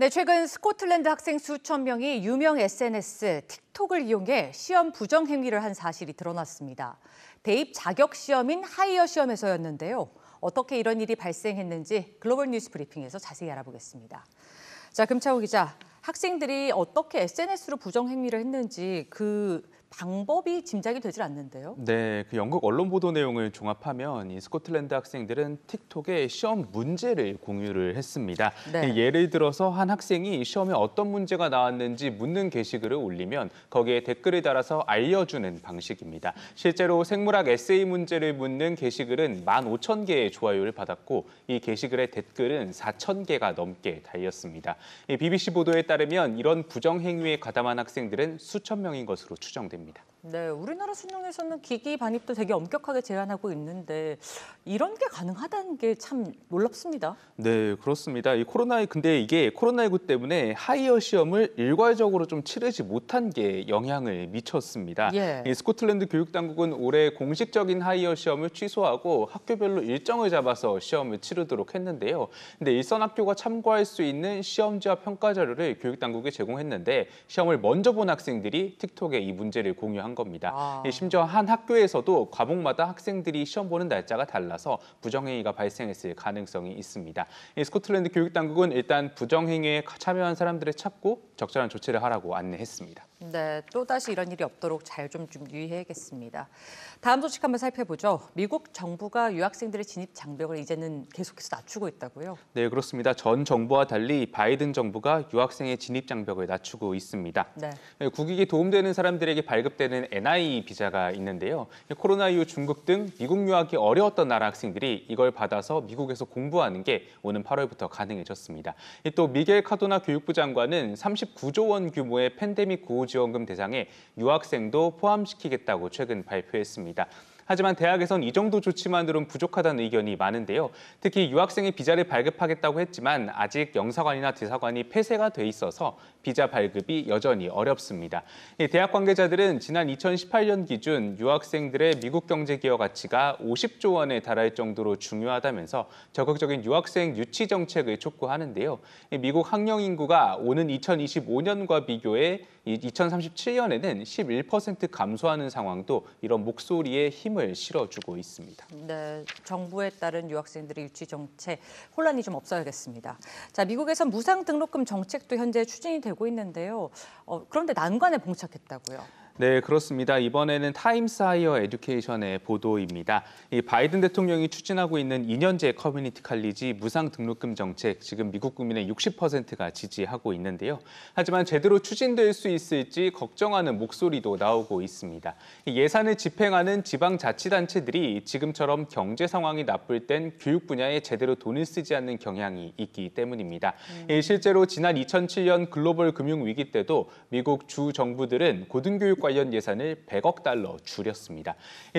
네, 최근 스코틀랜드 학생 수천 명이 유명 SNS 틱톡을 이용해 시험 부정 행위를 한 사실이 드러났습니다. 대입 자격 시험인 하이어 시험에서였는데요. 어떻게 이런 일이 발생했는지 글로벌 뉴스 브리핑에서 자세히 알아보겠습니다. 자, 금차호 기자, 학생들이 어떻게 SNS로 부정 행위를 했는지 그 방법이 짐작이 되질 않는데요. 네, 그 영국 언론 보도 내용을 종합하면 이 스코틀랜드 학생들은 틱톡에 시험 문제를 공유를 했습니다. 네. 예를 들어서 한 학생이 시험에 어떤 문제가 나왔는지 묻는 게시글을 올리면 거기에 댓글을 달아서 알려주는 방식입니다. 실제로 생물학 에세이 문제를 묻는 게시글은 15,000개의 좋아요를 받았고 이 게시글의 댓글은 4,000개가 넘게 달렸습니다. BBC 보도에 따르면 이런 부정 행위에 가담한 학생들은 수천 명인 것으로 추정됩니다. 네, 우리나라 수능에서는 기기 반입도 되게 엄격하게 제한하고 있는데 이런 게 가능하다는 게 참 놀랍습니다. 네, 그렇습니다. 근데 이게 코로나19 때문에 하이어 시험을 일괄적으로 좀 치르지 못한 게 영향을 미쳤습니다. 예. 이 스코틀랜드 교육당국은 올해 공식적인 하이어 시험을 취소하고 학교별로 일정을 잡아서 시험을 치르도록 했는데요. 근데 일선 학교가 참고할 수 있는 시험지와 평가 자료를 교육당국에 제공했는데 시험을 먼저 본 학생들이 틱톡에 이 문제를 공유한 겁니다. 심지어 한 학교에서도 과목마다 학생들이 시험 보는 날짜가 달라서 부정행위가 발생했을 가능성이 있습니다. 스코틀랜드 교육당국은 일단 부정행위에 참여한 사람들을 찾고 적절한 조치를 하라고 안내했습니다. 네, 또다시 이런 일이 없도록 잘 좀 유의해야겠습니다. 다음 소식 한번 살펴보죠. 미국 정부가 유학생들의 진입 장벽을 이제는 계속해서 낮추고 있다고요? 네, 그렇습니다. 전 정부와 달리 바이든 정부가 유학생의 진입 장벽을 낮추고 있습니다. 네. 국익에 도움되는 사람들에게 발급되는 NI 비자가 있는데요. 코로나 이후 중국 등 미국 유학이 어려웠던 나라 학생들이 이걸 받아서 미국에서 공부하는 게 오는 8월부터 가능해졌습니다. 또 미겔 카도나 교육부 장관은 39조 원 규모의 팬데믹 구호지원금 대상에 유학생도 포함시키겠다고 최근 발표했습니다. 하지만 대학에선 이 정도 조치만으로는 부족하다는 의견이 많은데요. 특히 유학생의 비자를 발급하겠다고 했지만 아직 영사관이나 대사관이 폐쇄가 돼 있어서 비자 발급이 여전히 어렵습니다. 대학 관계자들은 지난 2018년 기준 유학생들의 미국 경제 기여 가치가 50조 원에 달할 정도로 중요하다면서 적극적인 유학생 유치 정책을 촉구하는데요. 미국 학령 인구가 오는 2025년과 비교해 2037년에는 11% 감소하는 상황도 이런 목소리에 힘을 실어주고 있습니다. 네, 정부에 따른 유학생들의 유치 정책 혼란이 좀 없어야겠습니다. 자, 미국에선 무상 등록금 정책도 현재 추진이 되고 있는데요. 그런데 난관에 봉착했다고요. 네, 그렇습니다. 이번에는 타임스 하이어 에듀케이션의 보도입니다. 이 바이든 대통령이 추진하고 있는 2년제 커뮤니티 칼리지 무상 등록금 정책, 지금 미국 국민의 60%가 지지하고 있는데요. 하지만 제대로 추진될 수 있을지 걱정하는 목소리도 나오고 있습니다. 예산을 집행하는 지방자치단체들이 지금처럼 경제 상황이 나쁠 땐 교육 분야에 제대로 돈을 쓰지 않는 경향이 있기 때문입니다. 실제로 지난 2007년 글로벌 금융 위기 때도 미국 주 정부들은 고등교육 관련 예산을 100억 달러 줄였습니다.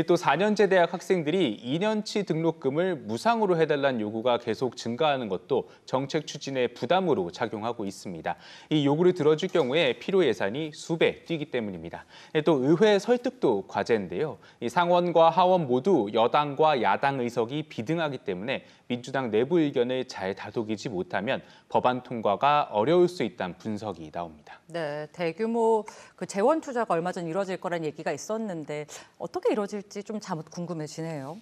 또 4년제 대학 학생들이 2년치 등록금을 무상으로 해달라는 요구가 계속 증가하는 것도 정책 추진의 부담으로 작용하고 있습니다. 이 요구를 들어줄 경우에 필요 예산이 수배 뛰기 때문입니다. 또 의회 설득도 과제인데요. 이 상원과 하원 모두 여당과 야당 의석이 비등하기 때문에 민주당 내부 의견을 잘 다독이지 못하면 법안 통과가 어려울 수 있다는 분석이 나옵니다. 네, 대규모 재원 투자가 얼마 전 이루어질 거란 얘기가 있었는데 어떻게 이루어질지 좀 궁금해지네요.